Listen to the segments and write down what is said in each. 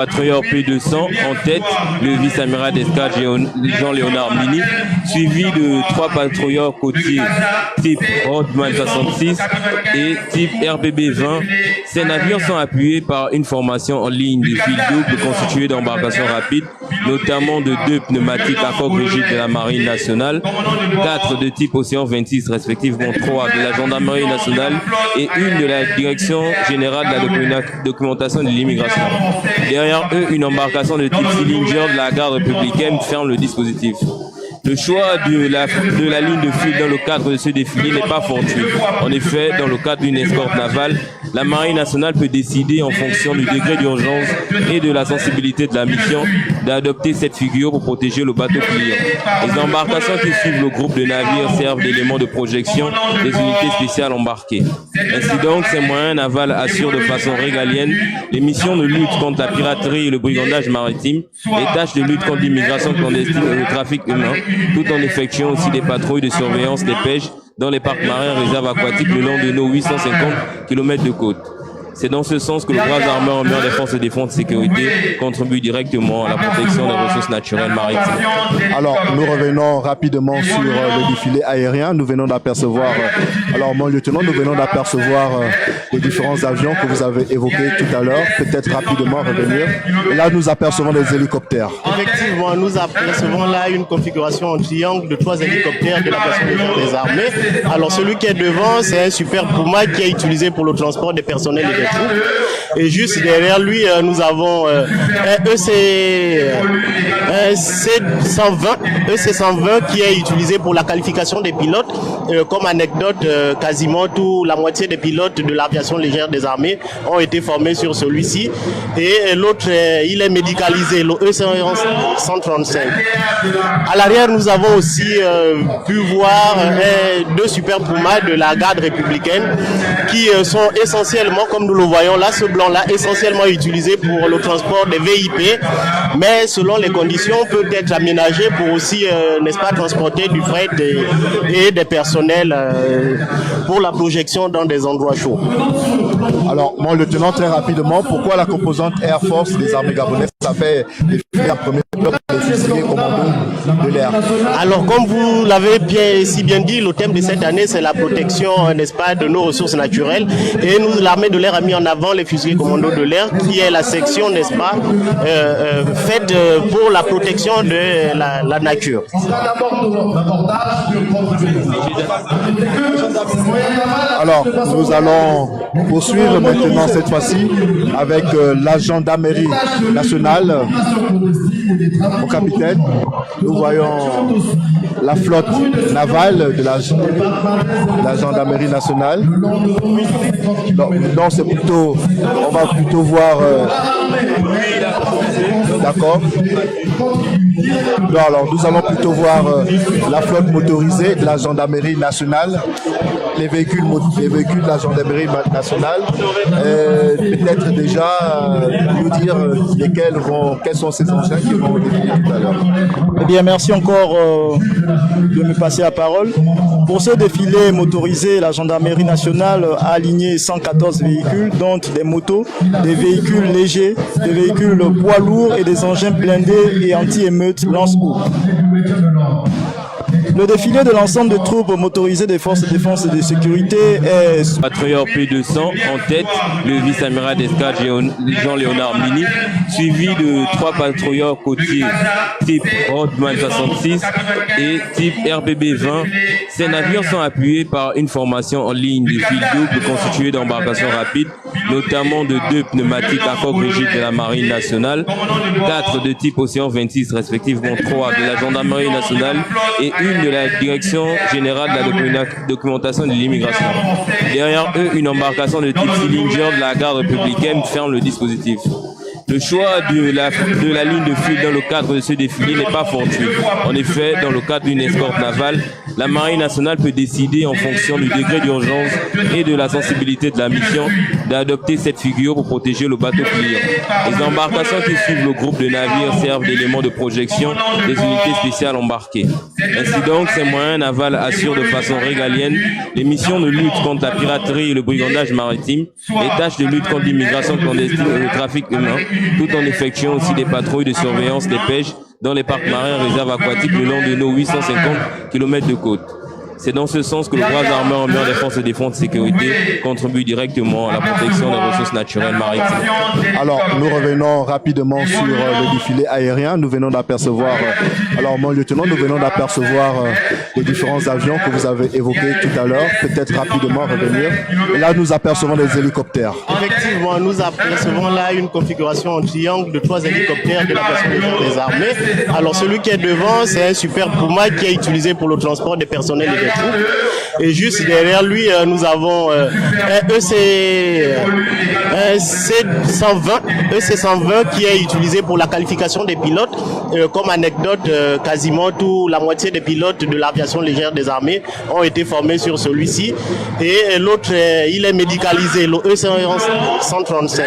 Patrouilleur P200 en tête, le vice-amiral d'escadre Jean-Léonard Mini, suivi de 3 patrouilleurs côtiers type Rodman 66 et type RBB 20. Ces navires sont appuyés par une formation en ligne de fil double constituée d'embarcations rapides, notamment de 2 pneumatiques à coque rigide de la Marine nationale, 4 de type Océan 26 respectivement 3 de la Gendarmerie nationale et 1 de la Direction générale de la documentation de l'immigration. Derrière eux, une embarcation de type Sillinger de la garde républicaine ferme le dispositif. Le choix de la ligne de fil dans le cadre de ce défilé n'est pas fortuit. En effet, dans le cadre d'une escorte navale, la Marine nationale peut décider en fonction du degré d'urgence et de la sensibilité de la mission d'adopter cette figure pour protéger le bateau client. Les embarcations qui suivent le groupe de navires servent d'éléments de projection des unités spéciales embarquées. Ainsi donc, ces moyens navals assurent de façon régalienne les missions de lutte contre la piraterie et le brigandage maritime, les tâches de lutte contre l'immigration clandestine et le trafic humain, tout en effectuant aussi des patrouilles de surveillance des pêches dans les parcs marins et réserves aquatiques le long de nos 850 km de côte. C'est dans ce sens que le bras armé en mer des forces de défense et de sécurité contribue directement à la protection des ressources naturelles maritimes. Alors, nous revenons rapidement sur le défilé aérien. Nous venons d'apercevoir, alors mon lieutenant, nous venons d'apercevoir les différents avions que vous avez évoqués tout à l'heure. Peut-être rapidement revenir. Et là, nous apercevons des hélicoptères. Effectivement, nous apercevons là une configuration en triangle de 3 hélicoptères de l'aviation des armées. Alors, celui qui est devant, c'est un Super Puma qui est utilisé pour le transport des personnels et des troupes. Et juste derrière lui, nous avons un EC120 qui est utilisé pour la qualification des pilotes. Comme anecdote, quasiment la moitié des pilotes de l'aviation légère des armées ont été formés sur celui-ci. Et l'autre, il est médicalisé, le EC135. À l'arrière, nous avons aussi pu voir 2 Super Puma de la garde républicaine qui sont essentiellement, comme nous le voyons là, ce blanc-là, essentiellement utilisé pour le transport des VIP, mais selon les conditions, peut être aménagé pour aussi, n'est-ce pas, transporter du fret et des personnels pour la projection dans des endroits chauds. Alors, mon lieutenant, très rapidement, pourquoi la composante Air Force des armées gabonaises a fait défiler la première bloc des fusiliers commandos de l'air? Alors, comme vous l'avez si bien dit, le thème de cette année, c'est la protection, n'est-ce pas, de nos ressources naturelles. Et l'armée de l'air a mis en avant les fusiliers commandos de l'air, qui est la section, n'est-ce pas, faite pour la protection de la nature. Alors, nous allons poursuivre maintenant cette fois-ci avec la gendarmerie nationale. Au capitaine, nous voyons la flotte navale de la gendarmerie nationale. Non, c'est plutôt, on va plutôt voir. D'accord. Alors, nous allons plutôt voir la flotte motorisée de la gendarmerie nationale, les véhicules de la gendarmerie nationale. Peut-être déjà nous dire quels sont ces engins qui vont défiler tout à l'heure. Eh bien, merci encore de me passer la parole. Pour ce défilé motorisé, la gendarmerie nationale a aligné 114 véhicules, dont des motos, des véhicules légers, des véhicules poids lourds et des engins blindés et anti-émeutes lance-eau. Le défilé de l'ensemble des troupes motorisées des forces de défense et de sécurité est... Patrouilleur P200 en tête, le vice-amiral d'escadre Jean-Léonard Mini, suivi de 3 patrouilleurs côtiers type Rodman 66 et type RBB 20. Ces navires sont appuyés par une formation en ligne de fil double constituée d'embarcations rapides, notamment de 2 pneumatiques à coque rigide de la Marine nationale, 4 de type Océan 26 respectivement 3 de la Gendarmerie nationale et 1 de la Direction générale de la documentation de l'immigration. Derrière eux, une embarcation de type Sillinger de la garde républicaine ferme le dispositif. Le choix de la ligne de fil dans le cadre de ce défilé n'est pas fortuit. En effet, dans le cadre d'une escorte navale, La Marine nationale peut décider, en fonction du degré d'urgence et de la sensibilité de la mission, d'adopter cette figure pour protéger le bateau client. Les embarcations qui suivent le groupe de navires servent d'éléments de projection des unités spéciales embarquées. Ainsi donc, ces moyens navals assurent de façon régalienne les missions de lutte contre la piraterie et le brigandage maritime, les tâches de lutte contre l'immigration clandestine et le trafic humain, tout en effectuant aussi des patrouilles de surveillance des pêches dans les parcs marins et réserves aquatiques le long de nos 850 km de côte. C'est dans ce sens que le bras armé en mer des forces de défense et de sécurité contribue directement à la protection des ressources naturelles maritimes. Alors, nous revenons rapidement sur le défilé aérien. Nous venons d'apercevoir, alors mon lieutenant, nous venons d'apercevoir les différents avions que vous avez évoqués tout à l'heure. Peut-être rapidement revenir. Et là, nous apercevons des hélicoptères. Effectivement, nous apercevons là une configuration en triangle de 3 hélicoptères de l'aviation des armées. Alors, celui qui est devant, c'est un Super Puma qui est utilisé pour le transport des personnels et des troupes. Et juste derrière lui, nous avons un EC120 qui est utilisé pour la qualification des pilotes. Comme anecdote, quasiment la moitié des pilotes de l'aviation légère des armées ont été formés sur celui-ci. Et l'autre, il est médicalisé, le EC135.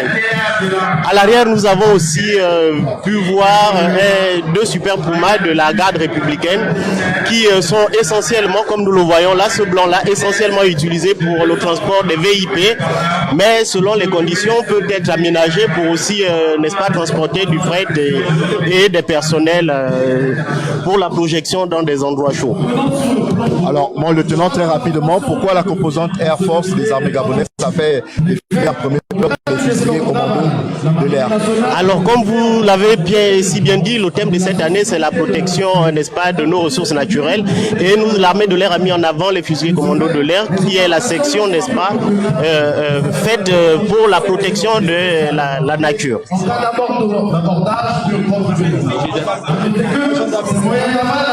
À l'arrière, nous avons aussi pu voir 2 Super Puma de la garde républicaine qui sont essentiellement, comme nous le voyons là, ce blanc-là, essentiellement utilisé pour le transport des VIP, mais selon les conditions, peut être aménagé pour aussi, n'est-ce pas, transporter du fret et des personnels pour la projection dans des endroits chauds. Alors, mon lieutenant, très rapidement, pourquoi la composante Air Force des armées gabonaises a fait défiler un premier bloc de fusiliers commandos de l'air? Alors, comme vous l'avez si bien dit, le thème de cette année, c'est la protection, n'est-ce pas, de nos ressources naturelles. Et l'armée de l'air a mis en avant les fusiliers commandos de l'air, qui est la section, n'est-ce pas, faite pour la protection de la nature.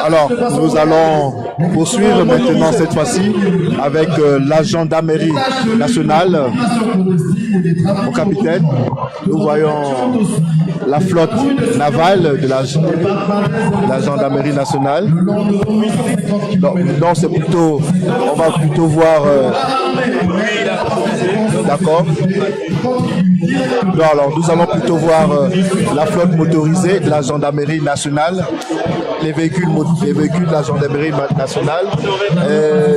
Alors, nous allons poursuivre maintenant cette fois-ci avec la gendarmerie nationale. Au capitaine, nous voyons la flotte navale de la gendarmerie nationale. Non, c'est plutôt, on va plutôt voir. D'accord. Non, alors nous allons plutôt voir la flotte motorisée de la gendarmerie nationale, les véhicules de la gendarmerie nationale.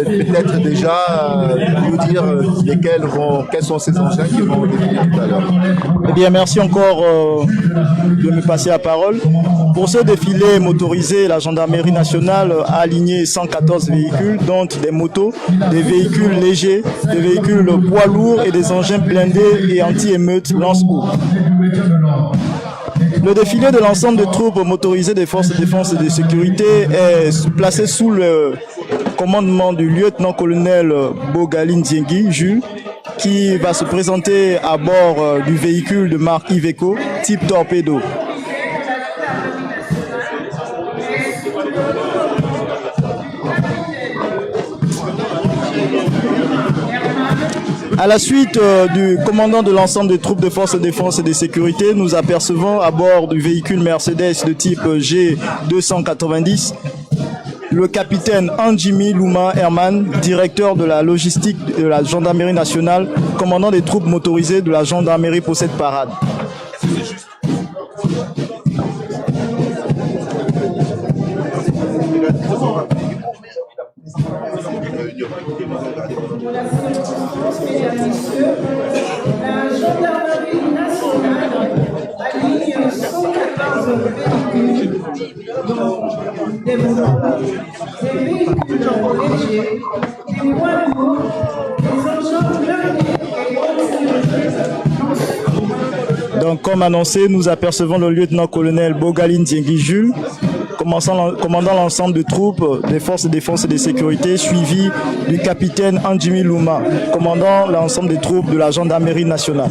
Peut-être déjà nous dire quels sont ces engins qui vont défiler tout à l'heure. Eh bien, merci encore de me passer la parole. Pour ce défilé motorisé, la gendarmerie nationale a aligné 114 véhicules, dont des motos, des véhicules légers, des véhicules poids lourds et des engins blindés et anti-émeutes lance-eau. Le défilé de l'ensemble des troupes motorisées des forces de défense et de sécurité est placé sous le commandement du lieutenant-colonel Bogaline Diengi Jules, qui va se présenter à bord du véhicule de marque Iveco type torpedo. À la suite du commandant de l'ensemble des troupes de forces de défense et de sécurité, nous apercevons à bord du véhicule Mercedes de type G290 le capitaine Anjimi Luma Herman, directeur de la logistique de la gendarmerie nationale, commandant des troupes motorisées de la gendarmerie pour cette parade. La gendarmerie nationale aligne 114 véhicules, dont des motos, des véhicules légers, des poids lourds, des engins blindés et anti-émeutes. Donc, comme annoncé, nous apercevons le lieutenant-colonel Bogaline Diengi Jules, commandant l'ensemble de troupes des forces de défense et de sécurité, suivi du capitaine Anjimi Luma, commandant l'ensemble des troupes de la gendarmerie nationale.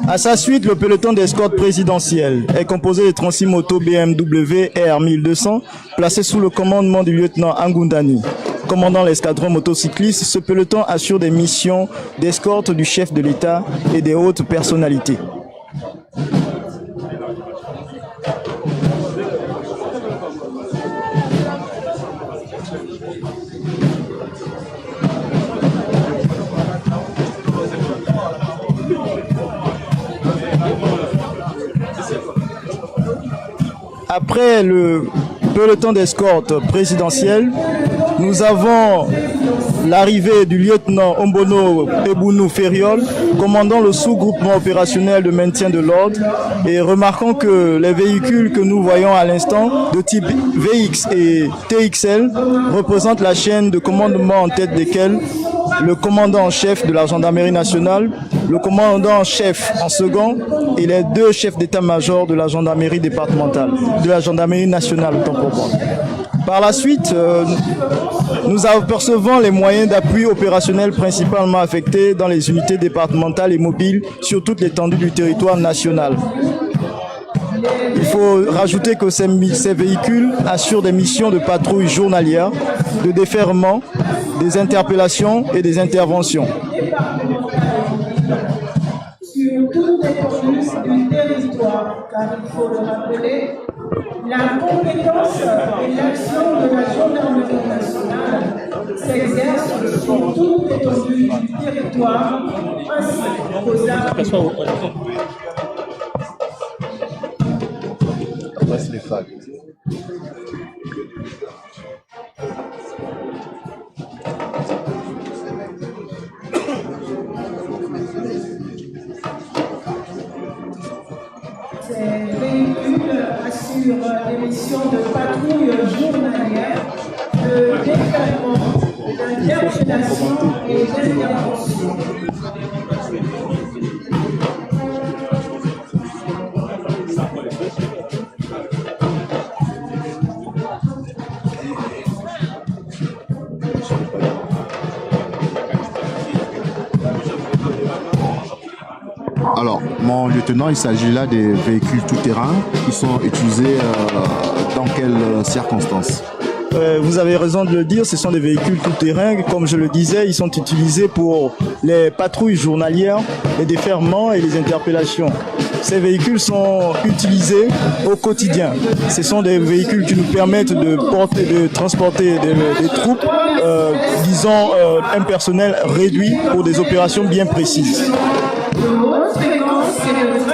À sa suite, le peloton d'escorte présidentielle est composé de 36 motos BMW R1200 placées sous le commandement du lieutenant Angundani, commandant l'escadron motocycliste, ce peloton assure des missions d'escorte du chef de l'État et des hautes personnalités. Après le peloton d'escorte présidentielle, nous avons l'arrivée du lieutenant Ombono Ebounou Ferriol, commandant le sous-groupement opérationnel de maintien de l'ordre, et remarquons que les véhicules que nous voyons à l'instant, de type VX et TXL, représentent la chaîne de commandement en tête desquels le commandant en chef de la gendarmerie nationale, le commandant en chef en second et les deux chefs d'état-major de la gendarmerie départementale, de la gendarmerie nationale, autant pour moi. Par la suite, nous apercevons les moyens d'appui opérationnel principalement affectés dans les unités départementales et mobiles sur toute l'étendue du territoire national. Il faut rajouter que ces véhicules assurent des missions de patrouille journalière, de déferrement, des interpellations et des interventions. Sur toutes les communes du territoire, car il faut le rappeler, la compétence et l'action de la gendarmerie nationale s'exerce sur toute l'étendue du territoire, ainsi qu'aux armes. Les facs. Ces véhicules assurent des missions de patrouille journalière, de déferlement, d'interpellation et d'intervention. Alors, mon lieutenant, il s'agit là des véhicules tout-terrain qui sont utilisés dans quelles circonstances? Vous avez raison de le dire, ce sont des véhicules tout-terrain. Comme je le disais, ils sont utilisés pour les patrouilles journalières, les déferrements et les interpellations. Ces véhicules sont utilisés au quotidien. Ce sont des véhicules qui nous permettent de transporter des troupes, disons un personnel réduit pour des opérations bien précises.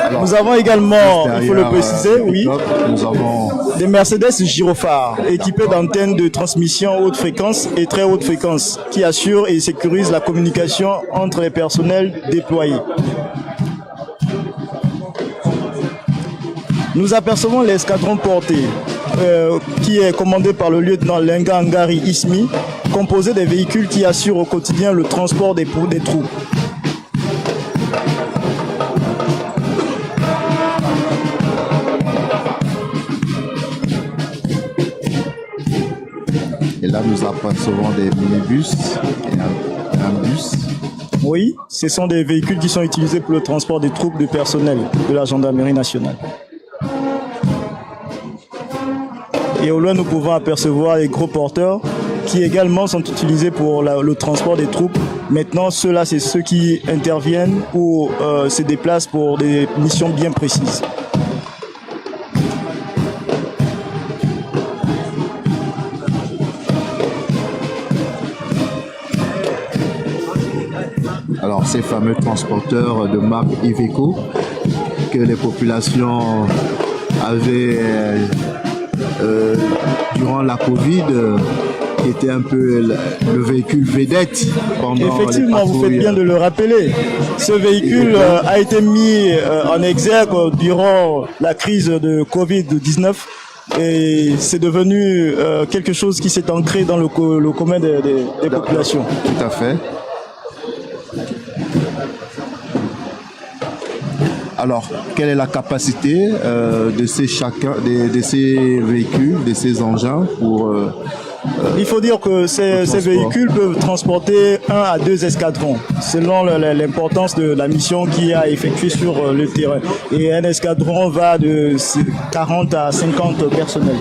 Alors, nous avons également, il faut le préciser, oui, nous avons des Mercedes gyrophares équipés d'antennes de transmission haute fréquence et très haute fréquence qui assurent et sécurisent la communication entre les personnels déployés. Nous apercevons l'escadron porté qui est commandé par le lieutenant Lenga Ngari Ismi, composé des véhicules qui assurent au quotidien le transport des troupes. Et là, nous apercevons des minibus et un bus. Oui, ce sont des véhicules qui sont utilisés pour le transport des troupes de personnel de la gendarmerie nationale. Et au loin, nous pouvons apercevoir les gros porteurs qui également sont utilisés pour le transport des troupes. Maintenant, ceux-là, c'est ceux qui interviennent ou se déplacent pour des missions bien précises. Alors, ces fameux transporteurs de marque Iveco que les populations avaient durant la Covid, qui était un peu le véhicule vedette pendant Effectivement, les vous faites bien de le rappeler. Ce véhicule a été mis en exergue durant la crise de Covid-19 et c'est devenu quelque chose qui s'est ancré dans le commun des populations. Tout à fait. Alors, quelle est la capacité de ces véhicules, de ces engins pour... Il faut dire que ces véhicules peuvent transporter 1 à 2 escadrons, selon l'importance de la mission qui a effectuée sur le terrain. Et un escadron va de 40 à 50 personnels.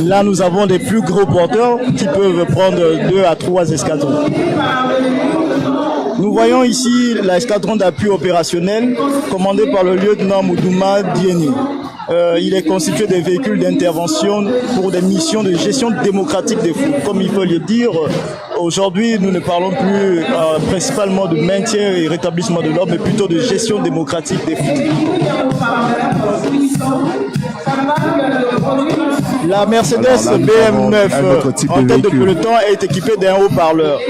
Là, nous avons des plus gros porteurs qui peuvent prendre 2 à 3 escadrons. Nous voyons ici l'escadron d'appui opérationnel commandé par le lieutenant Moudouma Diéni. Il est constitué de véhicules d'intervention pour des missions de gestion démocratique des foules. Comme il faut le dire, aujourd'hui, nous ne parlons plus principalement de maintien et rétablissement de l'ordre, mais plutôt de gestion démocratique des foules. La Mercedes BM9 en tête de peloton est équipée d'un haut-parleur.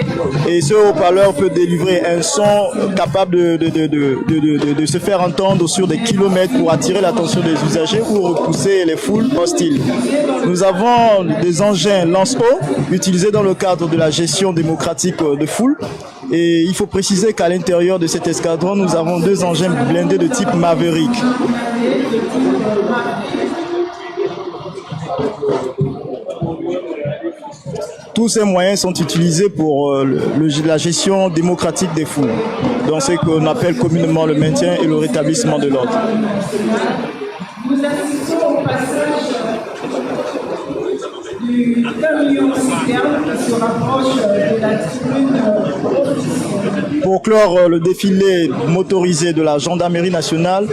Et ce haut-parleur peut délivrer un son capable de se faire entendre sur des kilomètres pour attirer l'attention des usagers ou repousser les foules hostiles. Nous avons des engins lance-eau utilisés dans le cadre de la gestion démocratique de foule. Et il faut préciser qu'à l'intérieur de cet escadron, nous avons 2 engins blindés de type Maverick. Tous ces moyens sont utilisés pour la gestion démocratique des foules, dans ce qu'on appelle communément le maintien et le rétablissement de l'ordre. Nous assistons au passage du camion citerne qui se rapproche de la tribune officielle. Pour clore le défilé motorisé de la gendarmerie nationale,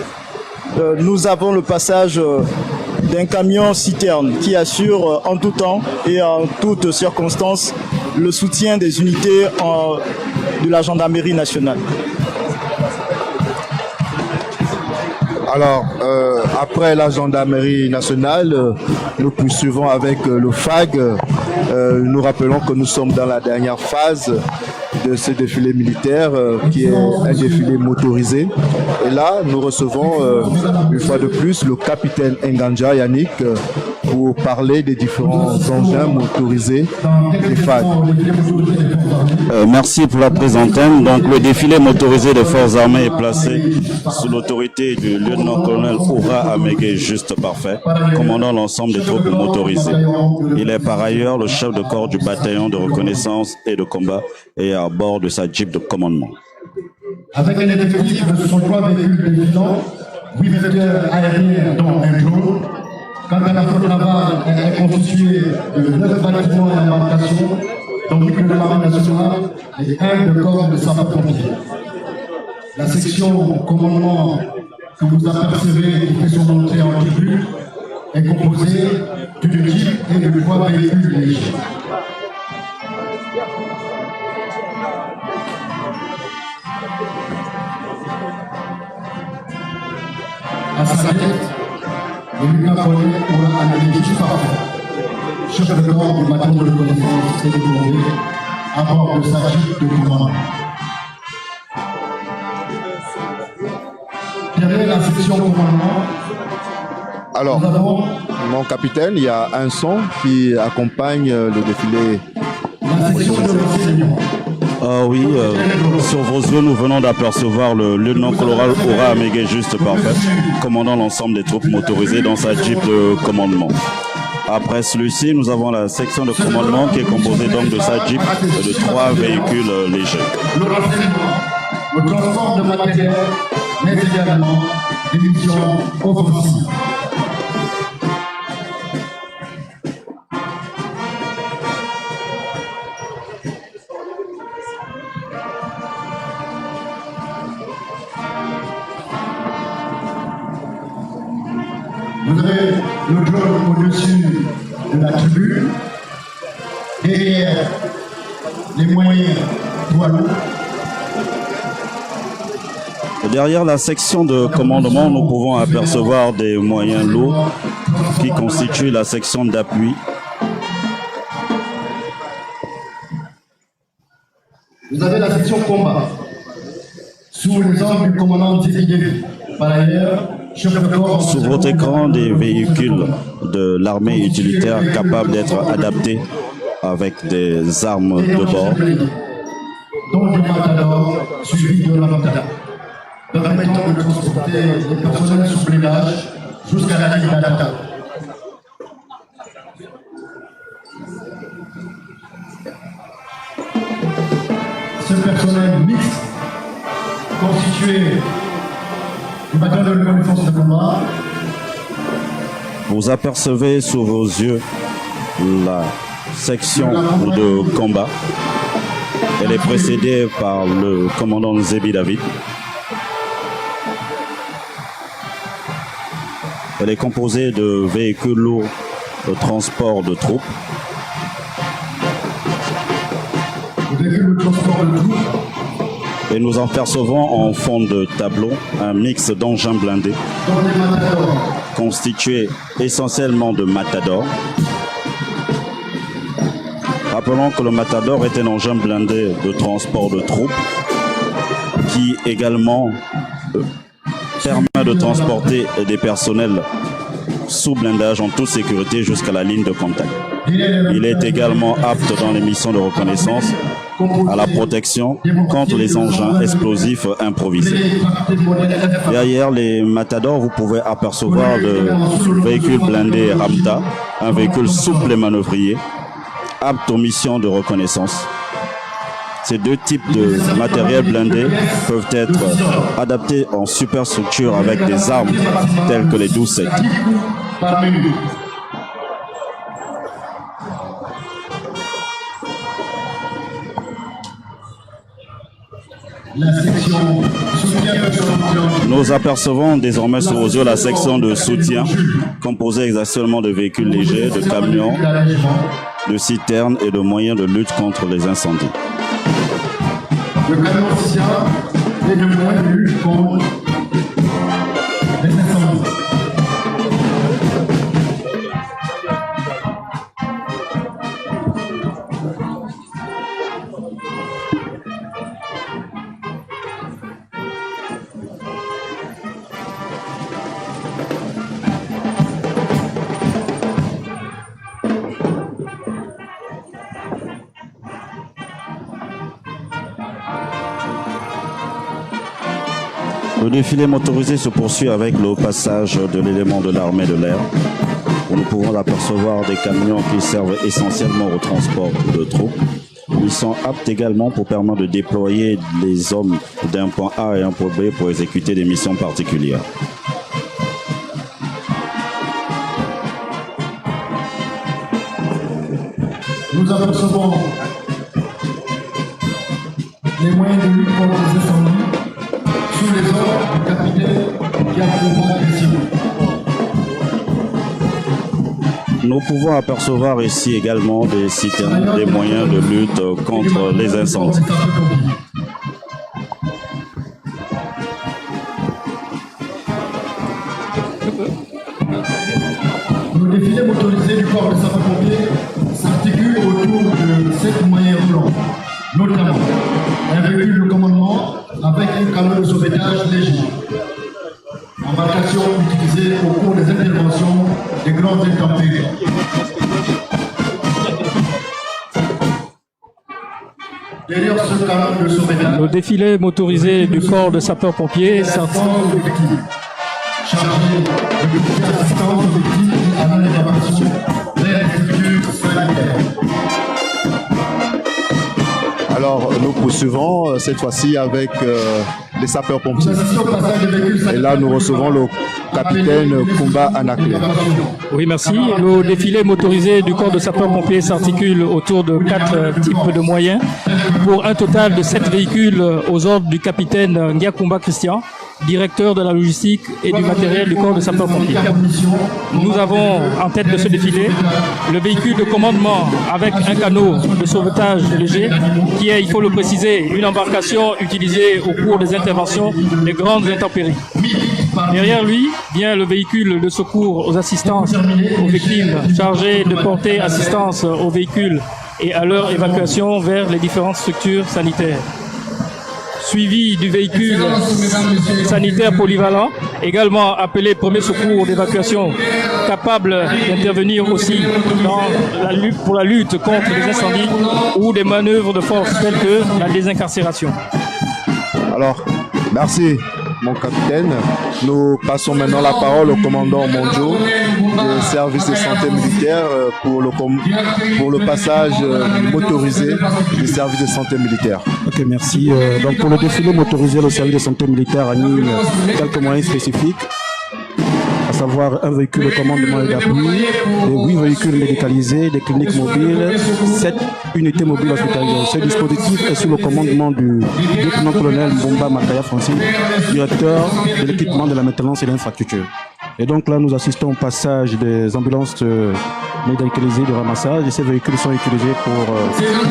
nous avons le passage d'un camion citerne qui assure en tout temps et en toutes circonstances le soutien des unités de la gendarmerie nationale. Alors, après la gendarmerie nationale, nous poursuivons avec le FAG. Nous rappelons que nous sommes dans la dernière phase de ce défilé militaire qui est un défilé motorisé. Et là, nous recevons une fois de plus le capitaine Nganja Yannick pour parler des différents engins motorisés des FAG. Merci pour la présentante. Donc, le défilé motorisé des forces armées est placé sous l'autorité du lieutenant-colonel Oura Amégué Juste Parfait, commandant l'ensemble des troupes motorisées. Il est par ailleurs le chef de corps du bataillon de reconnaissance et de combat et à bord de sa jeep de commandement. Avec un effectif de 63 véhicules défilants, 8 vecteurs aériens dont un drone. Quant à la flotte navale, elle est constituée de 9 bâtiments et embarcations, dont 8 de la marine nationale et 1 de corps de sapeurs-pompiers. La section commandement que vous apercevez qui fait son entrée en tribune est composée d'une jeep et de 3 véhicules légers. À sa tête, le lieutenant-colonel Oura Amégué Juste Parfait, chef de corps du bataillon de reconnaissance et de combat, à bord de sa jeep de commandement. Derrière la section commandement, alors, mon capitaine, il y a un son qui accompagne le défilé. la section de renseignement. Oui, sur vos yeux, nous venons d'apercevoir le lieutenant-colonel Oura Amégué Juste Parfait, commandant l'ensemble des troupes motorisées dans sa jeep de commandement. Après celui-ci, nous avons la section de commandement qui est composée donc de sa jeep et de 3 véhicules légers. Le renseignement, le transport de matériel, mais également des missions offensives. Vous avez le drone au-dessus de la tribune, derrière les moyens poids lourds. Derrière la section de commandement, nous pouvons apercevoir des moyens lourds qui constituent la section d'appui. Vous avez la section combat, sous les ordres du commandant Diégué. Par ailleurs, chef de corps... Sur votre écran, des véhicules de l'armée utilitaire capables d'être adaptés avec des armes de bord. Dont le matador suivi de l'avocat, permettant de transporter les personnels sous blindage jusqu'à la ligne d'attaque. Ce personnel mixte, constitué du bataillon de reconnaissance de combat, Vous apercevez sous vos yeux la section de combat. Elle est précédée par le commandant Zébi David. Elle est composée de véhicules lourds de transport de troupes. Et nous en percevons en fond de tableau un mix d'engins blindés constitué essentiellement de Matador. Rappelons que le Matador est un engin blindé de transport de troupes qui également permet de transporter des personnels sous blindage en toute sécurité jusqu'à la ligne de contact. Il est également apte dans les missions de reconnaissance à la protection contre les engins explosifs improvisés. Derrière les Matadors, vous pouvez apercevoir le véhicule blindé Ramta, un véhicule souple et manœuvrier, apte aux missions de reconnaissance. Ces deux types de matériel blindé peuvent être adaptés en superstructure avec des armes telles que les 12-7. Nous apercevons désormais sur vos yeux la section de soutien composée exactement de véhicules légers, de camions, de citernes et de moyens de lutte contre les incendies. Le camion soutien et de moyens de lutte contre les incendies. Le défilé motorisé se poursuit avec le passage de l'élément de l'armée de l'air, où nous pouvons apercevoir des camions qui servent essentiellement au transport de troupes. Ils sont aptes également pour permettre de déployer les hommes d'un point A et un point B pour exécuter des missions particulières. Nous apercevons les moyens de lutte contre les incendies sous les ordres du capitaine Giacomo Christian. Nous pouvons apercevoir ici également des citernes, des moyens de lutte contre les incendies. Le défilé motorisé du corps de sapeurs-pompiers s'articule autour de 7 moyens roulants, notamment un véhicule de commandement avec un canot de sauvetage léger, embarcation utilisée au cours des interventions des grandes intempéries. Derrière ce canot de sauvetage, le défilé motorisé du corps de sapeurs-pompiers s'articule chargé de toute assistance aux victimes à l'évacuation vers les structures sanitaires. Alors, nous poursuivons cette fois-ci avec les sapeurs-pompiers. Et là, nous recevons le capitaine Kumba Anakle. Oui, merci. Le défilé motorisé du corps de sapeurs-pompiers s'articule autour de 4 types de moyens pour un total de 7 véhicules aux ordres du capitaine Giacomo Christian, directeur de la logistique et du matériel du corps de sapeurs-pompiers. Nous avons en tête de ce défilé le véhicule de commandement avec un canot de sauvetage léger qui est, il faut le préciser, une embarcation utilisée au cours des interventions des grandes intempéries. Derrière lui vient le véhicule de secours aux assistances aux victimes chargé de porter assistance aux véhicules et à leur évacuation vers les différentes structures sanitaires. Suivi du véhicule sanitaire polyvalent, également appelé premier secours d'évacuation, capable d'intervenir aussi dans pour la lutte contre les incendies ou des manœuvres de force telles que la désincarcération. Alors, merci mon capitaine. Nous passons maintenant la parole au commandant Mondjo du service de santé militaire pour le passage motorisé du service de santé militaire. Ok, merci. Donc pour le défilé motorisé, le service de santé militaire anime quelques moyens spécifiques, à savoir un véhicule de commandement et d'appui, 8 véhicules médicalisés, des cliniques mobiles, 7 unités mobiles hospitalières. Ce dispositif est sous le commandement du lieutenant-colonel Mbomba Makaya Francis, directeur de l'équipement de la maintenance et de l'infrastructure. Et donc là, nous assistons au passage des ambulances médicalisées de ramassage et ces véhicules sont utilisés pour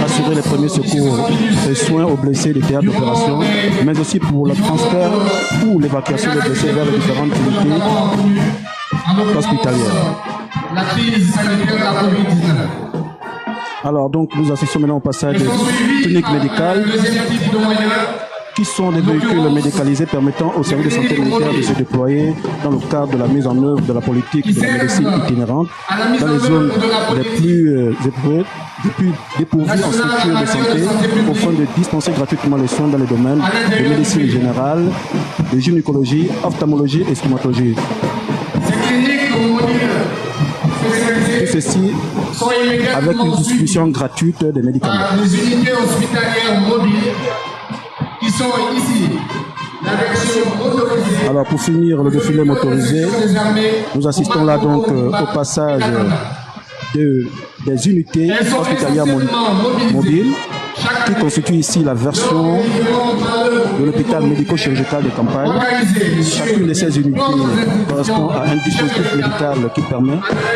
assurer les premiers secours et soins aux blessés des théâtres d'opération, mais aussi pour le transfert ou l'évacuation des blessés vers les différentes unités hospitalières. La crise sanitaire de la COVID-19. Alors donc nous assistons maintenant au passage des cliniques médicales qui sont des véhicules médicalisés permettant aux services de santé militaire de se déployer dans le cadre de la mise en œuvre de la politique de la médecine itinérante dans les zones les plus dépourvues en structures de santé afin de dispenser gratuitement les soins dans les domaines de médecine générale, de gynécologie, ophtalmologie et stomatologie. Tout ceci avec une distribution gratuite des médicaments. Les unités hospitalières mobiles qui sont ici, la version motorisée. Alors pour finir le défilé motorisé, nous assistons là donc au passage des unités hospitalières mobiles qui constitue ici la version de l'hôpital médico-chirurgical de campagne. Chacune de ces unités correspond à un dispositif médical qui permet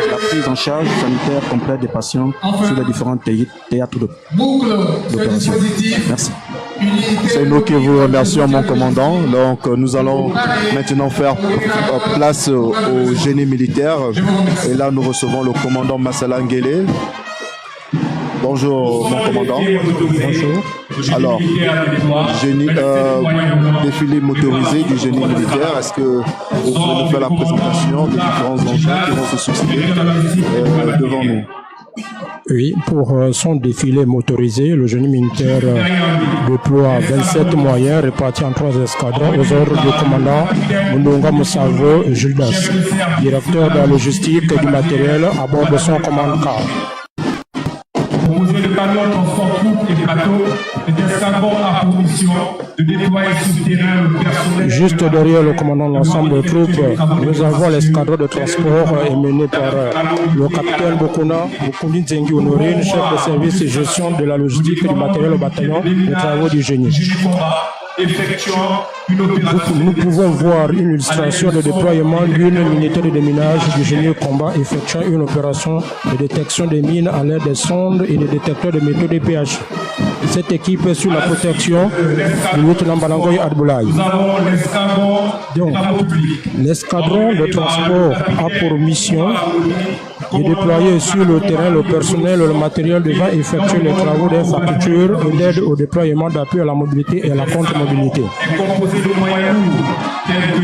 la prise en charge sanitaire complète des patients sur les différents théâtres d'opération. Merci. C'est nous qui vous remercions, mon commandant. Donc, nous allons maintenant faire place au génie militaire. Et là, nous recevons le commandant Massala Nguele. Bonjour, mon commandant. Bonjour. Alors, défilé motorisé du génie militaire. Est-ce que vous pouvez nous faire la présentation des différents enjeux qui vont se succéder devant nous? Oui, pour son défilé motorisé, le génie militaire déploie 27 moyens répartis en 3 escadrons aux ordres du commandant Mundunga Moussavo Gildas, directeur de la logistique et du matériel à bord de son commande-car. Composé de camions transport troupes et bateaux, les escadrons a pour mission de déployer sur le terrain le personnel. Juste derrière le commandant de l'ensemble des troupes, nous avons l'escadron de transport mené par le capitaine Bokundi Nzengi Honorine, chef de service et gestion de la logistique et du matériel au bataillon des travaux du génie. Nous pouvons voir une illustration de déploiement d'une unité de déminage du génie combat effectuant une opération de détection des mines à l'aide des sondes et des détecteurs de métaux DPH. Cette équipe est sous la protection du lieutenant Balangoy Adboulaye. Donc, l'escadron de transport a pour mission de déployer sur le terrain le personnel et le matériel devant effectuer les travaux d'infrastructure et d'aide au déploiement d'appui à la mobilité et à la contre-mobilité.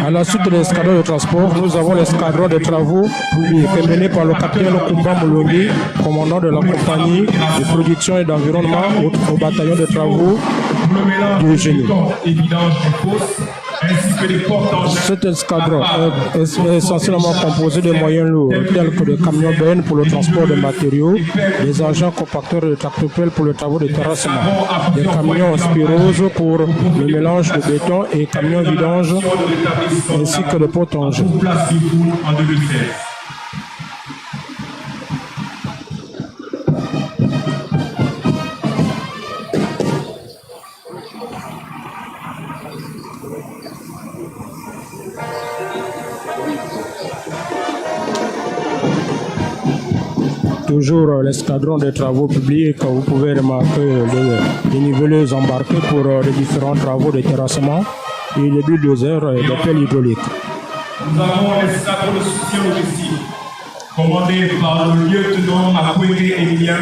À la suite de l'escadron de transport, nous avons l'escadron de travaux mené par le capitaine Kumba Moulongi, commandant de la compagnie de production et d'environnement au bataillon de travaux du génie. Cet escadron est essentiellement composé de moyens lourds tels que des camions bennes pour le transport de matériaux, des engins compacteurs et des tractopelles pour le travaux de terrassement, des camions spiroses pour le mélange de béton et camions vidanges ainsi que de porte-engins. Toujours l'escadron des travaux publics, vous pouvez remarquer les niveleuses embarquées pour les différents travaux de terrassement et les bulldozers et des pelles hydrauliques. Nous avons l'escadron de soutien logistique, commandé par le lieutenant Makwege Emilien,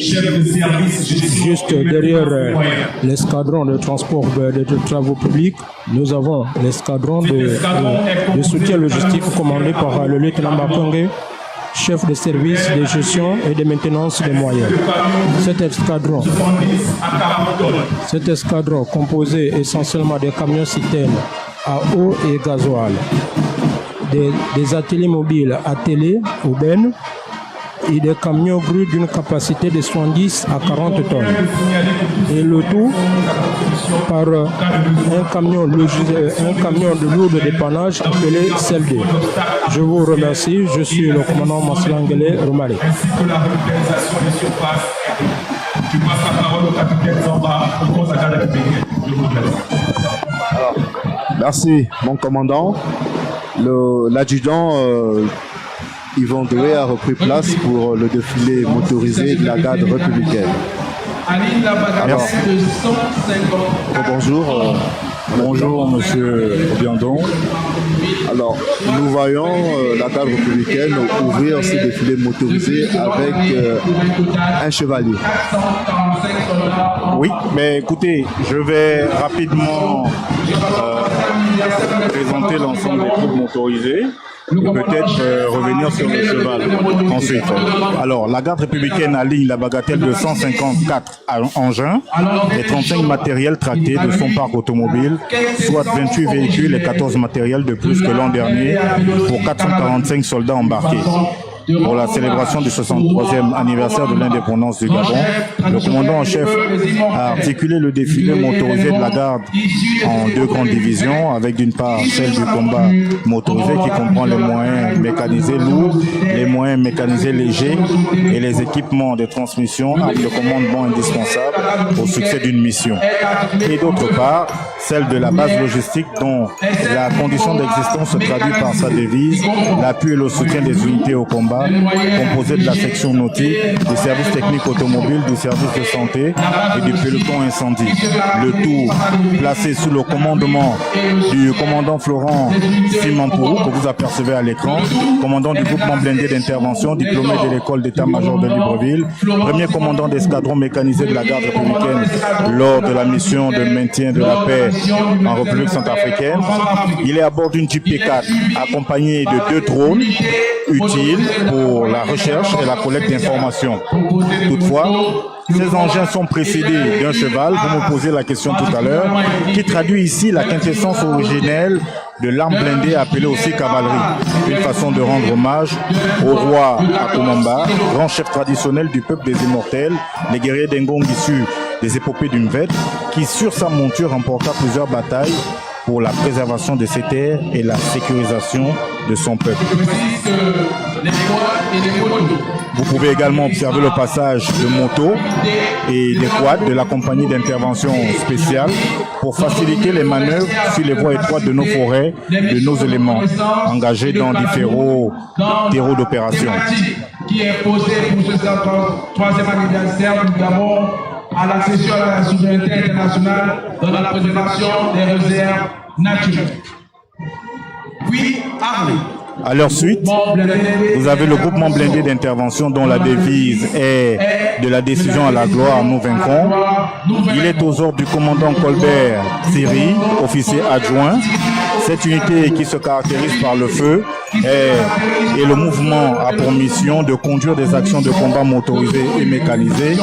chef de service gestion. Juste derrière l'escadron de transport de travaux publics, nous avons l'escadron de soutien logistique commandé par le lieutenant Makwege, chef de service de gestion et de maintenance des moyens. Cet escadron composé essentiellement des camions citernes à eau et gasoil, des ateliers mobiles attelés au bennes et des camions bruts d'une capacité de 70 à 40 tonnes. Et le tout par un camion de lourd dépannage appelé CELD. Je vous remercie, je suis le commandant Masselangele Romale. Je passe la parole au capitaine Zamba, au conseil de la République. Je vous remercie. Merci, mon commandant. L'adjudant Yvon Doué a repris place pour le défilé motorisé de la garde républicaine. Alors, bonjour. Bonjour, monsieur Obiandon. Alors, nous voyons la garde républicaine ouvrir ce défilé motorisé avec un chevalier. Oui, mais écoutez, je vais rapidement présenter l'ensemble des troupes motorisées et peut-être revenir sur le cheval ensuite. Alors, la garde républicaine aligne la bagatelle de 154 engins et 35 matériels tractés de son parc automobile, soit 28 véhicules et 14 matériels de plus que l'an dernier pour 445 soldats embarqués. Pour la célébration du 63e anniversaire de l'indépendance du Gabon, le commandant en chef a articulé le défilé motorisé de la garde en deux grandes divisions, avec d'une part celle du combat motorisé qui comprend les moyens mécanisés lourds, les moyens mécanisés légers et les équipements de transmission avec le commandement indispensable au succès d'une mission. Et d'autre part, celle de la base logistique dont la condition d'existence se traduit par sa devise, l'appui et le soutien des unités au combat, composé de la section nautique, du service technique automobile, du service de santé et du peloton incendie. Le tout placé sous le commandement du commandant Florent Simampou, que vous apercevez à l'écran, commandant du groupement blindé d'intervention, diplômé de l'école d'état-major de Libreville, premier commandant d'escadron mécanisé de la garde républicaine lors de la mission de maintien de la paix en République centrafricaine. Il est à bord d'une Jeep P4 accompagné de 2 drones utiles pour la recherche et la collecte d'informations. Toutefois, ces engins sont précédés d'un cheval, vous me posez la question tout à l'heure, qui traduit ici la quintessence originelle de l'arme blindée appelée aussi cavalerie. Une façon de rendre hommage au roi Akomamba, grand chef traditionnel du peuple des immortels, les guerriers d'Engong issus des épopées d'une vête, qui sur sa monture remporta plusieurs batailles pour la préservation de ses terres et la sécurisation de son peuple. Vous pouvez également observer le passage de motos et des quads de la compagnie d'intervention spéciale pour faciliter les manœuvres sur les voies étroites de nos forêts, de nos éléments engagés dans différents terreaux d'opération. Qui est posé pour ce 3e anniversaire du Gabon à la session de la souveraineté internationale dans la préservation des réserves naturelles. Puis, Harley. À leur suite, vous avez le groupement blindé d'intervention dont la devise est « De la décision à la gloire, nous vaincrons ». Il est aux ordres du commandant Colbert Thierry, officier adjoint. Cette unité qui se caractérise par le feu et le mouvement a pour mission de conduire des actions de combat motorisées et mécanisées,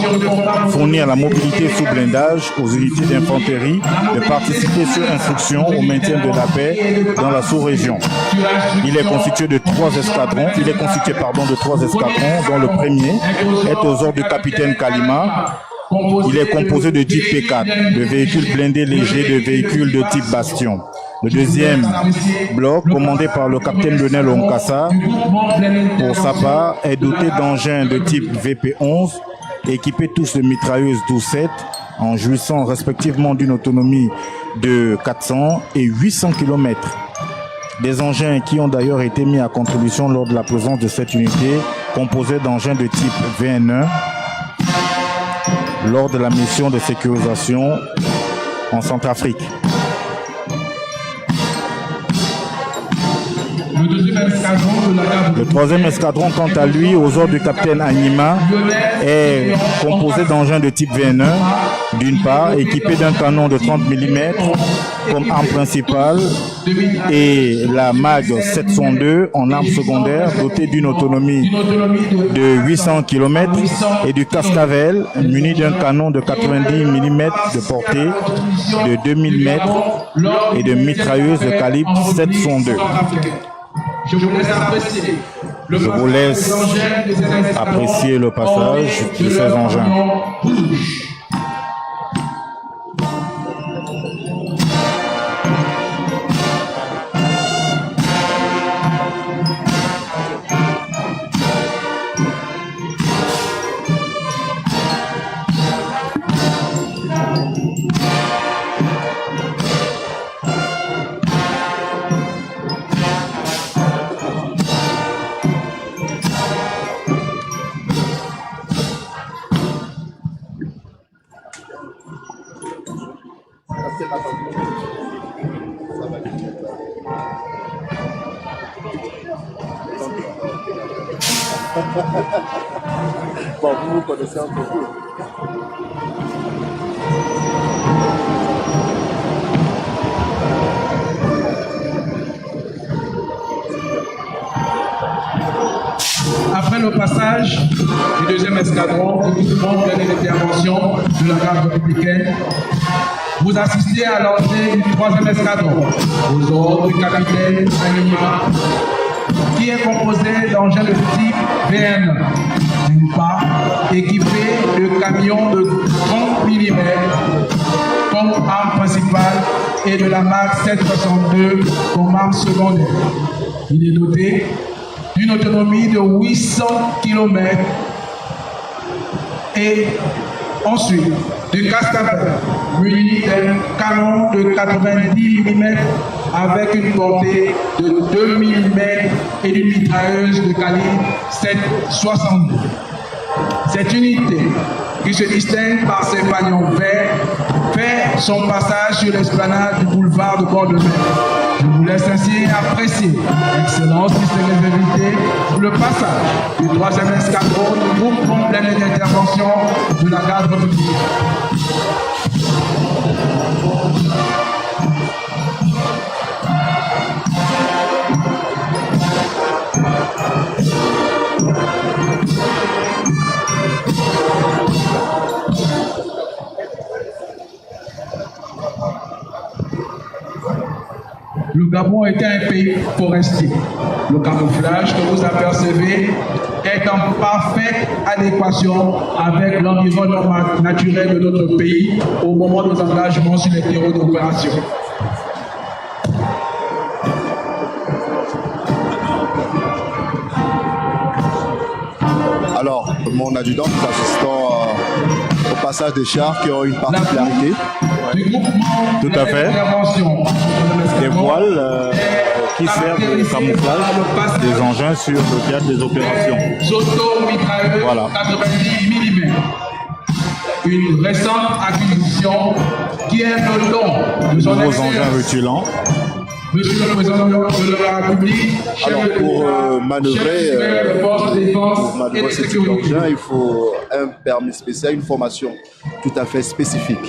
fournir la mobilité sous blindage aux unités d'infanterie, de participer sur instruction au maintien de la paix dans la sous-région. Il est constitué de 3 escadrons, dont le premier est aux ordres du capitaine Kalima. Il est composé de Jeep P4, de véhicules blindés légers, de véhicules de type Bastion. Le deuxième bloc, commandé par le capitaine Lionel Onkassa, pour sa part, est doté d'engins de type VP11, équipés tous de mitrailleuses 12-7, en jouissant respectivement d'une autonomie de 400 et 800 km. Des engins qui ont d'ailleurs été mis à contribution lors de la présence de cette unité, composée d'engins de type VN1, lors de la mission de sécurisation en Centrafrique. Le 3e escadron, quant à lui, aux ordres du capitaine Anima, est composé d'engins de type VN1, d'une part, équipé d'un canon de 30 mm comme arme principale, et la MAG 702 en arme secondaire, dotée d'une autonomie de 800 km, et du Cascavel, muni d'un canon de 90 mm de portée, de 2000 m et de mitrailleuses de calibre 702. Je vous laisse apprécier Je vous laisse apprécier le passage de ces engins. Bon, vous connaissez un peu. Après le passage du deuxième escadron, du groupement d'intervention de la garde républicaine, vous assistez à l'entrée du troisième escadron, aux ordres du capitaine Anima, qui est composé d'engins de type VN, d'une part, équipés de camions de 30 mm comme arme principale et de la marque 762 comme arme secondaire. Il est doté d'une autonomie de 800 km et ensuite du cascadeur muni d'un canon de 90 mm avec une portée de 2000 mm et d'une mitrailleuse de calibre 7,62. Cette unité, qui se distingue par ses panions verts, fait son passage sur l'esplanade du boulevard de Bord-de-Mer. Je vous laisse ainsi apprécier, Excellence, distingués invités, le passage du troisième escadron du groupe complet d'intervention de la garde républicaine. Le Gabon était un pays forestier. Le camouflage que vous apercevez est en parfaite adéquation avec l'environnement naturel de notre pays au moment de nos engagements sur les terreaux d'opération. Alors, mon adjudant, nous assistons au passage des chars qui ont une particularité. Tout à fait. Des voiles qui servent de camouflage des engins sur le théâtre des opérations. Voilà. 90 mm. Une récente acquisition qui est le don de son nouveaux engins rutilants. Monsieur le Président de la République, alors pour manœuvrer ce type d'engin, il faut un permis spécial, une formation tout à fait spécifique.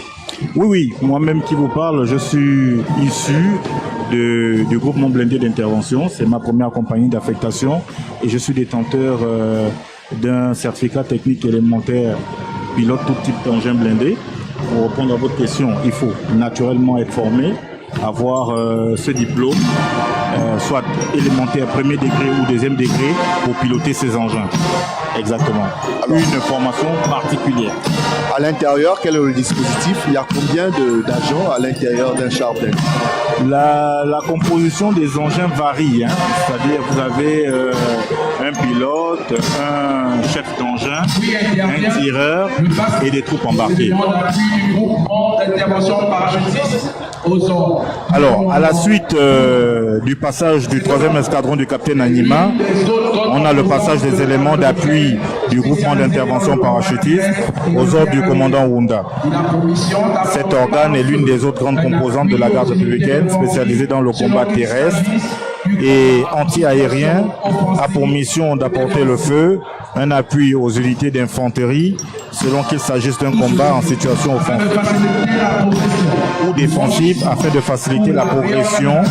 Oui, moi-même qui vous parle, je suis issu du groupement blindé d'intervention. C'est ma première compagnie d'affectation et je suis détenteur d'un certificat technique élémentaire pilote tout type d'engin blindé. Pour répondre à votre question, il faut naturellement être formé, avoir ce diplôme, soit élémentaire premier degré ou deuxième degré, pour piloter ces engins. Exactement. Alors, une formation particulière. À l'intérieur, quel est le dispositif? Il y a combien d'agents à l'intérieur d'un char blindé? La composition des engins varie. Hein. C'est-à-dire vous avez un pilote, un chef d'engin, un tireur et des troupes embarquées. Alors, à la suite du passage du troisième escadron du capitaine Anima, on a le passage des éléments d'appui du groupement d'intervention parachutiste aux ordres du commandant Wunda. Cet organe est l'une des autres grandes composantes de la garde républicaine spécialisée dans le combat terrestre et anti-aérien, a pour mission d'apporter le feu, un appui aux unités d'infanterie selon qu'il s'agisse d'un combat en situation offensive ou défensive afin de faciliter la progression,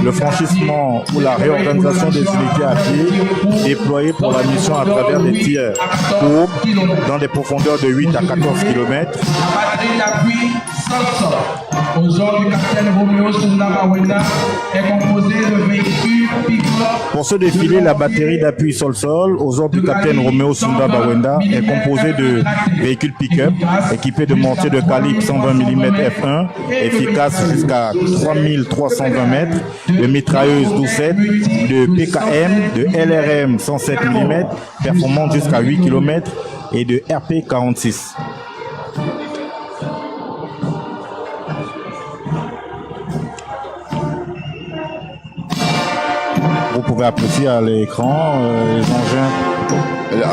le franchissement ou la réorganisation des unités à pied déployées pour la mission à travers des tirs courbes dans des profondeurs de 8 à 14 km Sol, aux ordres du capitaine Roméo Sunda Bawenda, est composé de véhicules pick-up. Pour ce défilé, la batterie d'appui sol-sol, aux ordres du capitaine Roméo Sunda Bawenda, est composée de véhicules pick-up équipés de mortiers de calibre 120 mm F1, efficaces jusqu'à 3320 mètres, de mitrailleuses 12-7, de PKM, de LRM 107 mm, performantes jusqu'à 8 km, et de RP 46. Vous pouvez apprécier à l'écran les engins.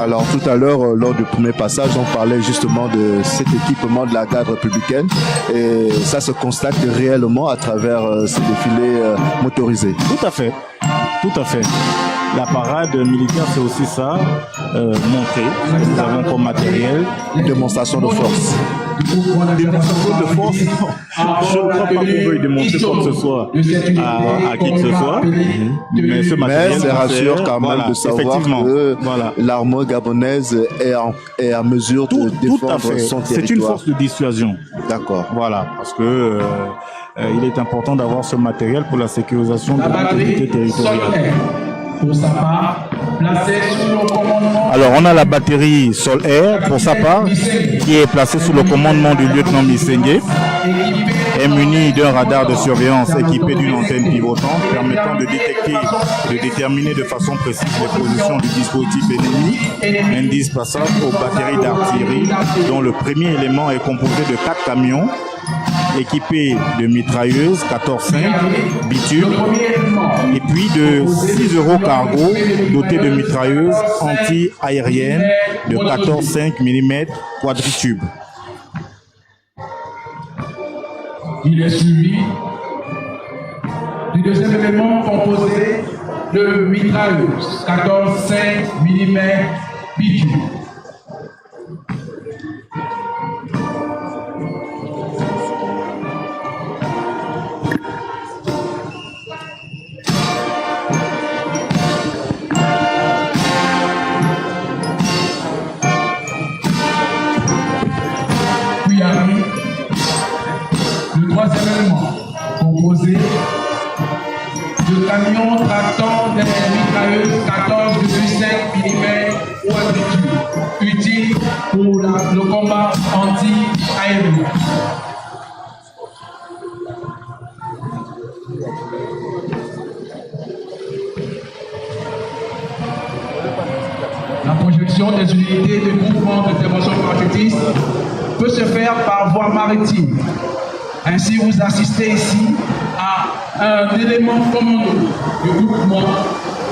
Alors tout à l'heure, lors du premier passage, on parlait justement de cet équipement de la garde républicaine et ça se constate réellement à travers ces défilés motorisés. Tout à fait, tout à fait. La parade militaire, c'est aussi ça, montré. Nous avons comme matériel une démonstration de force. Démonstration de force, je ne crois pas qu'on veuille démontrer quoi que ce soit à qui que ce soit. Mais ce matériel, ça rassure quand même de savoir que l'armée gabonaise est en mesure de défendre son territoire. C'est une force de dissuasion. D'accord. Voilà, parce que il est important d'avoir ce matériel pour la sécurisation de l'intégrité territoriale. Pour sa part, placée sous le commandement. Alors, on a la batterie Sol-Air, pour sa part, qui est placée sous le commandement du lieutenant Missengue, est munie d'un radar de surveillance équipé d'une antenne pivotante permettant de détecter et de déterminer de façon précise les positions du dispositif ennemi, indispensable aux batteries d'artillerie, dont le premier élément est composé de 4 camions équipés de mitrailleuses 14.5 bitume et puis de 6 euros cargo dotés de mitrailleuses anti-aériennes de 14.5 mm quadritube. Il est suivi du deuxième élément composé de mitrailleuses 14.5 mm bitume. Le troisième élément, composé de camions tractant des mitrailleuses 14,5 mm quadritube, utiles pour le combat anti-aérien. La projection des unités de mouvement d'intervention parachutiste peut se faire par voie maritime. Ainsi, vous assistez ici à un élément commando du groupement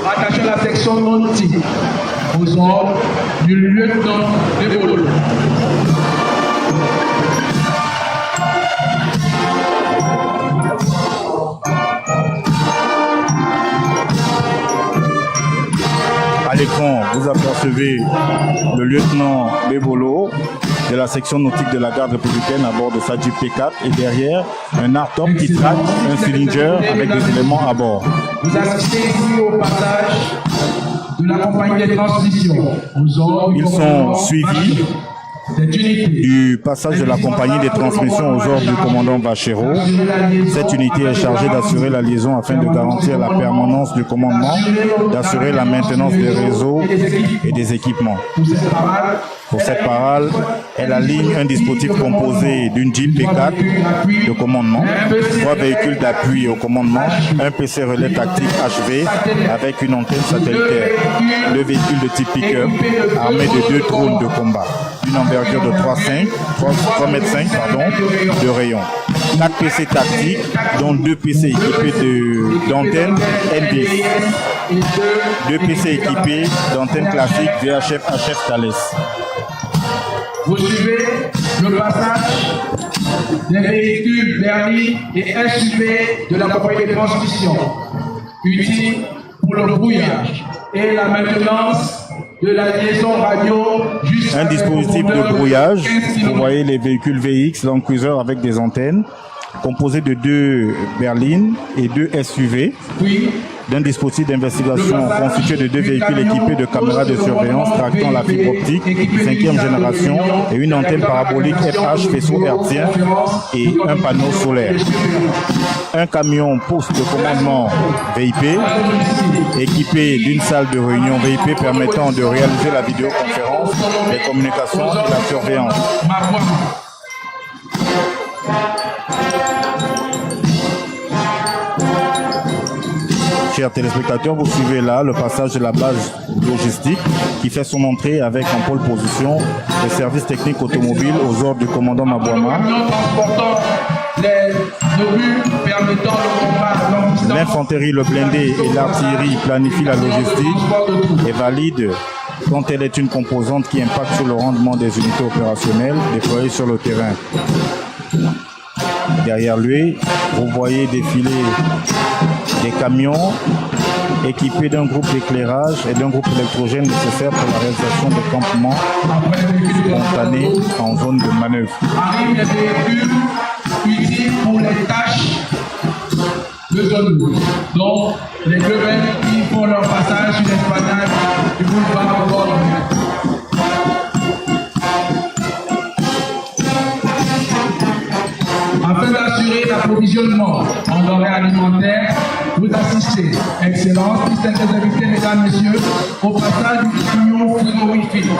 rattaché à la section nautique aux ordres du lieutenant de Bolo. À l'écran, vous apercevez le lieutenant Bebolo de la section nautique de la garde républicaine à bord de sa Jeep P4 et derrière un hardtop qui traque un cylindre avec des éléments à bord. Vous assistez ici au passage de la compagnie des transmissions. Ils sont suivis du passage de la compagnie des transmissions aux ordres du commandant Vachero. Cette unité est chargée d'assurer la liaison afin de garantir la permanence du commandement, d'assurer la maintenance des réseaux et des équipements. Pour cette parade, elle aligne un dispositif composé d'une Jeep P4 de commandement, 3 véhicules d'appui au commandement, un PC relais tactique HV avec une antenne satellitaire, 2 véhicules de type pick-up armés de 2 drones de combat, d'une envergure de 3,5 m de rayon, 4 PC tactiques, dont 2 PC équipés d'antennes N10, 2 PC équipés d'antennes classiques VHF HF Thales. Vous suivez le passage des véhicules Berly et SUV de la compagnie de transmission, utiles pour le brouillage et la maintenance de la liaison radio. Un dispositif de brouillage. Vous voyez les véhicules VX, Land Cruiser avec des antennes, composé de 2 berlines et 2 SUV. Puis, d'un dispositif d'investigation constitué de 2 véhicules équipés de caméras de surveillance tractant la fibre optique 5e génération et une antenne parabolique FH faisceau hertzien et un panneau solaire. Un camion poste de commandement VIP équipé d'une salle de réunion VIP permettant de réaliser la vidéoconférence, les communications et la surveillance. Chers téléspectateurs, vous suivez là le passage de la base logistique qui fait son entrée avec en pole position le service technique automobile aux ordres du commandant Mabouama. L'infanterie, le blindé et l'artillerie planifient la logistique et valident quand elle est une composante qui impacte sur le rendement des unités opérationnelles déployées sur le terrain. Derrière lui, vous voyez défiler des camions équipés d'un groupe d'éclairage et d'un groupe électrogène nécessaire pour la réalisation des campements spontanés en zone de manœuvre. Arrivent les véhicules utiles pour les tâches de zone rouge. Donc, les deux mecs qui font leur passage sur l'esplanade du boulevard de bord. Afin d'assurer l'approvisionnement en denrées alimentaires, vous assistez, Excellence, distingués invités, mesdames, messieurs, au passage du camion frigorifique,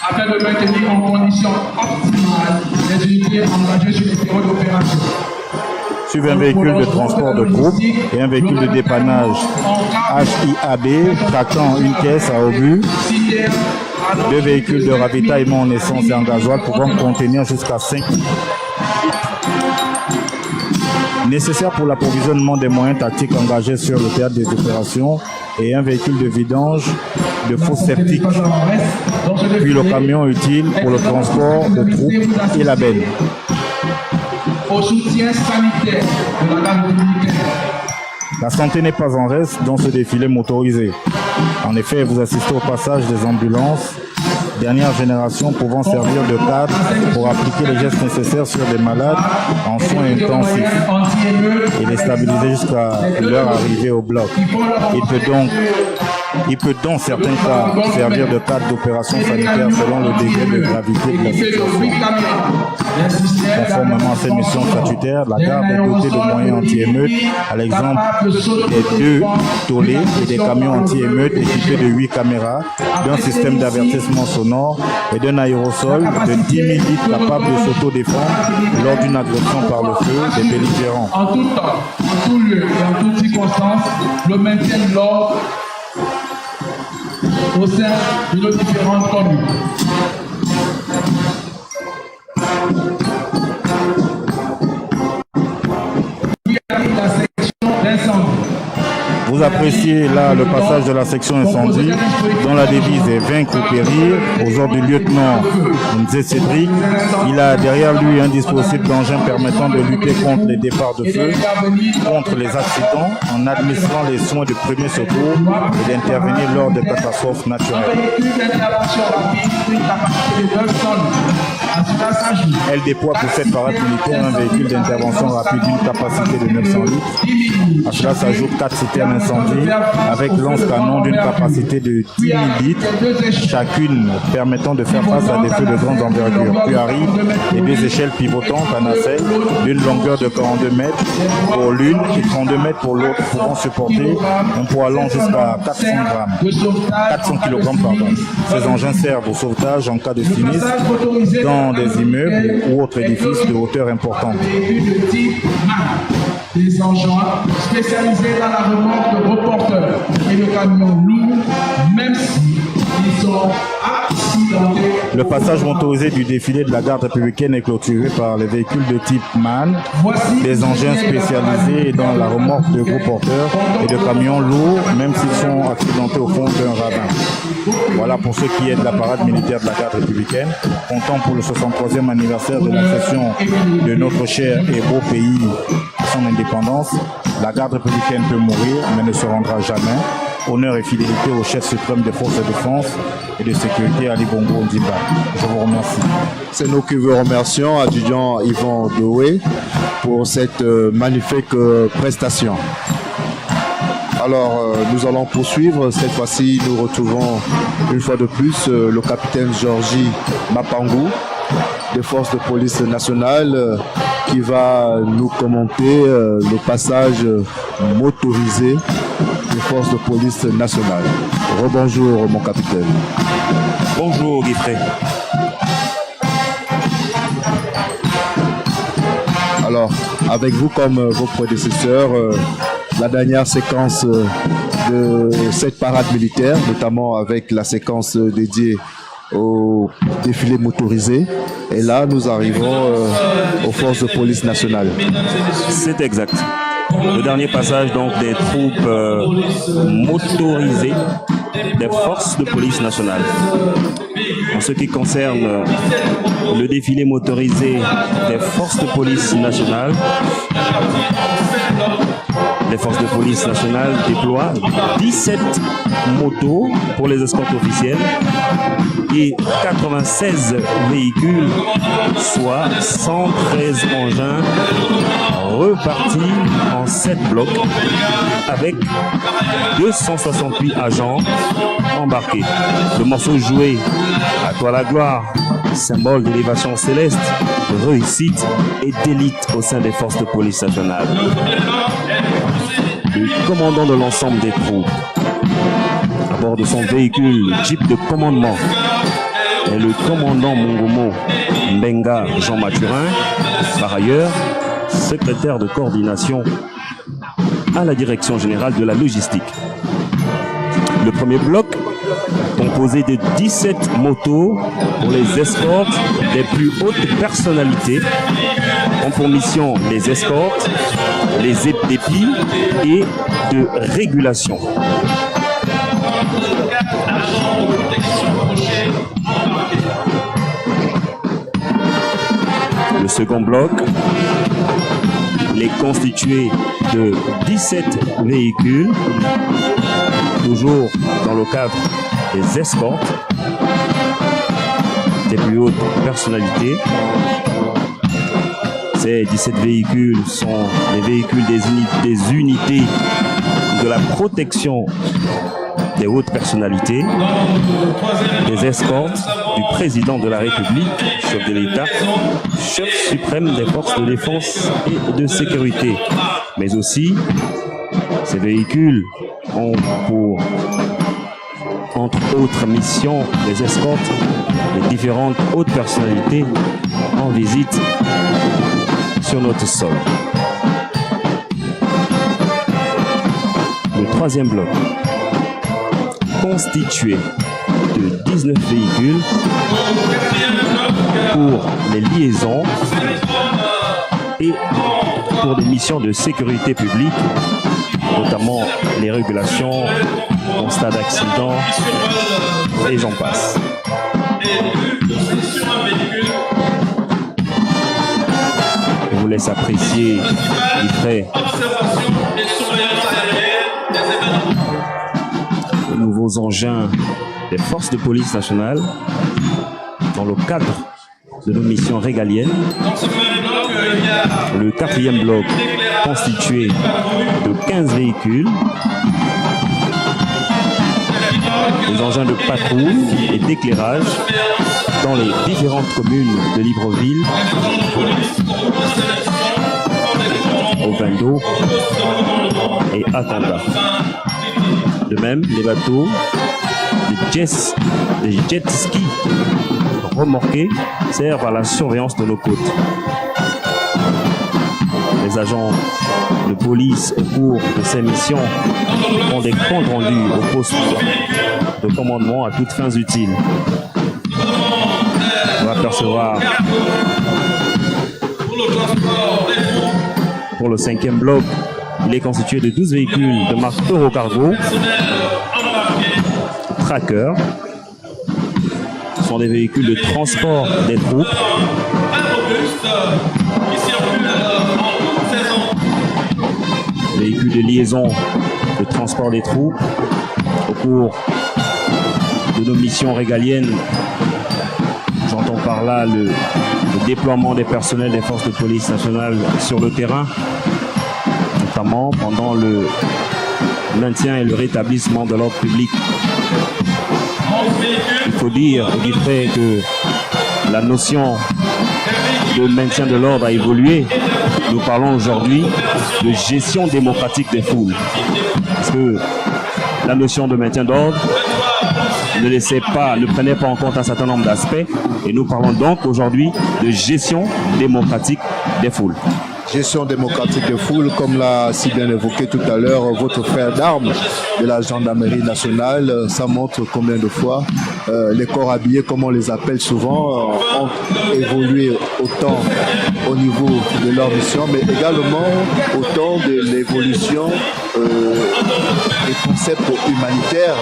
afin de maintenir en condition optimale les unités engagées sur les terrains d'opération. Suivent un véhicule de transport de groupe et un véhicule de dépannage HIAB tractant une caisse à obus, 2 véhicules de ravitaillement en essence et en gasoil pouvant contenir jusqu'à 5 nécessaires pour l'approvisionnement des moyens tactiques engagés sur le théâtre des opérations et un véhicule de vidange de fosses septiques, puis le camion utile pour le transport de troupes et la benne. Au soutien sanitaire de la garde républicaine. La santé n'est pas en reste dans ce défilé motorisé. En effet, vous assistez au passage des ambulances, dernière génération pouvant servir de cadre pour appliquer les gestes nécessaires sur des malades en soins intensifs et les stabiliser jusqu'à leur arrivée au bloc. Il peut dans certains cas servir de cadre d'opération sanitaire selon le degré de gravité de la situation. Conformément à ces missions statutaires, la garde est dotée de moyens anti-émeutes, à l'exemple des 2 tolés et des camions anti-émeutes équipés de 8 caméras, d'un système d'avertissement sonore et d'un aérosol de 10 000 litres capable de s'autodéfendre lors d'une agression par le feu des belligérants. En tout temps, en tout lieu et en toute circonstance, le maintien de l'ordre au sein de nos différentes communes. La section d'incendie. Vous appréciez là le passage de la section incendie dont la devise est vaincre ou périr aux ordres du lieutenant Nzé Cédric. Il a derrière lui un dispositif d'engin permettant de lutter contre les départs de feu, contre les accidents en administrant les soins de premier secours et d'intervenir lors des catastrophes naturelles. Elle déploie pour cette parade militaire un véhicule d'intervention rapide d'une capacité de 900 litres. À cela s'ajoutent 4 citernes incendie avec lance-canon d'une capacité de 10 000 litres, chacune permettant de faire face à des feux de grande envergure. Puis arrivent les 2 échelles pivotantes à nacelle d'une longueur de 42 mètres pour l'une et 32 mètres pour l'autre, pouvant supporter un poids allant jusqu'à 400 kg. Ces engins servent au sauvetage en cas de sinistre dans des immeubles ou autres édifices de hauteur importante. Des engins spécialisés dans la remorque de reporteurs et de camions lourds, même si ils sont accidentés. Le passage motorisé du défilé de la garde républicaine est clôturé par les véhicules de type MAN, des engins spécialisés dans la remorque de gros porteurs et de camions lourds, même s'ils sont accidentés au fond d'un ravin. Voilà pour ce qui est de la parade militaire de la garde républicaine, comptant pour le 63e anniversaire de l'accession de notre cher et beau pays à son indépendance. La garde républicaine peut mourir, mais ne se rendra jamais. Honneur et fidélité au chef suprême des forces de défense et de sécurité, Ali Bongo Ondimba. Je vous remercie. C'est nous qui vous remercions, adjudant Yvan Doué, pour cette magnifique prestation. Alors, nous allons poursuivre. Cette fois-ci, nous retrouvons une fois de plus le capitaine Georgie Mapangou des forces de police nationale qui va nous commenter le passage motorisé des forces de police nationale. Rebonjour, mon capitaine. Bonjour, Guifrey. Alors, avec vous comme vos prédécesseurs, la dernière séquence de cette parade militaire, notamment avec la séquence dédiée au défilé motorisé. Et là, nous arrivons aux forces de police nationale. C'est exact. Le dernier passage donc des troupes motorisées des forces de police nationale. En ce qui concerne le défilé motorisé des forces de police nationale, les forces de police nationale déploient 17 motos pour les escortes officielles et 96 véhicules, soit 113 engins repartis en 7 blocs avec 268 agents embarqués. Le morceau joué à toi la gloire, symbole d'élévation céleste, de réussite et d'élite au sein des forces de police nationale. Le commandant de l'ensemble des troupes, à bord de son véhicule Jeep de commandement, est le commandant Mongomo Mbenga Jean Mathurin, par ailleurs secrétaire de coordination à la direction générale de la logistique. Le premier bloc, composé de 17 motos pour les escortes des plus hautes personnalités, ont pour mission les escortes, les dépits et de régulation. Le second bloc, il est constitué de 17 véhicules, toujours dans le cadre des escortes des plus hautes personnalités. Ces 17 véhicules sont les véhicules des unités de la protection des hautes personnalités, des escortes du président de la République, chef de l'État, chef suprême des forces de défense et de sécurité. Mais aussi, ces véhicules ont pour, entre autres missions, les escortes des différentes hautes personnalités en visite sur notre sol. Le troisième bloc, constitué de 19 véhicules pour les liaisons et pour des missions de sécurité publique, notamment les régulations, constat d'accident et j'en passe. Je vous laisse apprécier les frais. Les nouveaux engins des forces de police nationale dans le cadre de nos missions régaliennes. Le quatrième bloc constitué de 15 véhicules, des engins de patrouille et d'éclairage dans les différentes communes de Libreville, Ovendo et Atanda. De même, les bateaux, les jet skis remorqués servent à la surveillance de nos côtes. Les agents de police au cours de ces missions font des comptes rendus au poste de commandement à toutes fins utiles. On va apercevoir pour le cinquième bloc, il est constitué de 12 véhicules de marque Eurocargo, Tracker. Ce sont des véhicules de transport des troupes. Véhicules de liaison de transport des troupes au cours de nos missions régaliennes. J'entends par là le déploiement des personnels des forces de police nationale sur le terrain, notamment pendant maintien et le rétablissement de l'ordre public. Il faut dire du fait que la notion de maintien de l'ordre a évolué. Nous parlons aujourd'hui de gestion démocratique des foules. Parce que la notion de maintien d'ordre ne prenait pas en compte un certain nombre d'aspects. Et nous parlons donc aujourd'hui de gestion démocratique des foules. Gestion démocratique des foules, comme l'a si bien évoqué tout à l'heure votre frère d'armes de la gendarmerie nationale, ça montre combien de fois les corps habillés, comme on les appelle souvent, ont évolué autant au niveau de leur mission, mais également autant de l'évolution des concepts humanitaires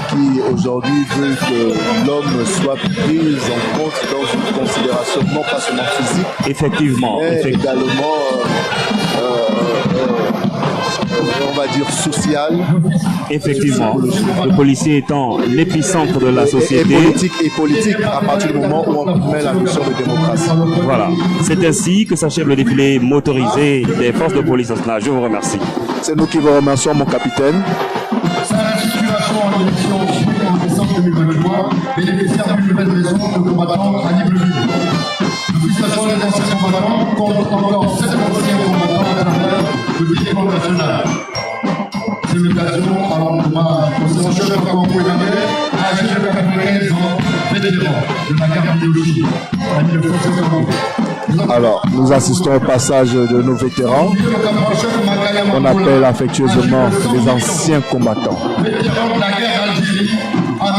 qui aujourd'hui veulent que l'homme soit pris en compte dans une considération non pas seulement physique, effectivement, mais également on va dire social. Effectivement, le policier étant l'épicentre de la société. Et politique à partir du moment où on met la notion de démocratie. Voilà. C'est ainsi que s'achève le défilé motorisé des forces de police nationale. Je vous remercie. C'est nous qui vous remercions, mon capitaine. Sa restitution en élection en décembre 2023 bénéficiaire d'une nouvelle maison de combattants à Libreville. L'officiation des anciens combattants compte encore 7 anciens combattants à travers le territoire national. C'est l'occasion à l'endroit au chef de Kawango Emmanuel, âgé de 95 ans, vétéran de la guerre biologique, ami de François. Alors, nous assistons au passage de nos vétérans. On appelle affectueusement les anciens combattants. Vétérans de la guerre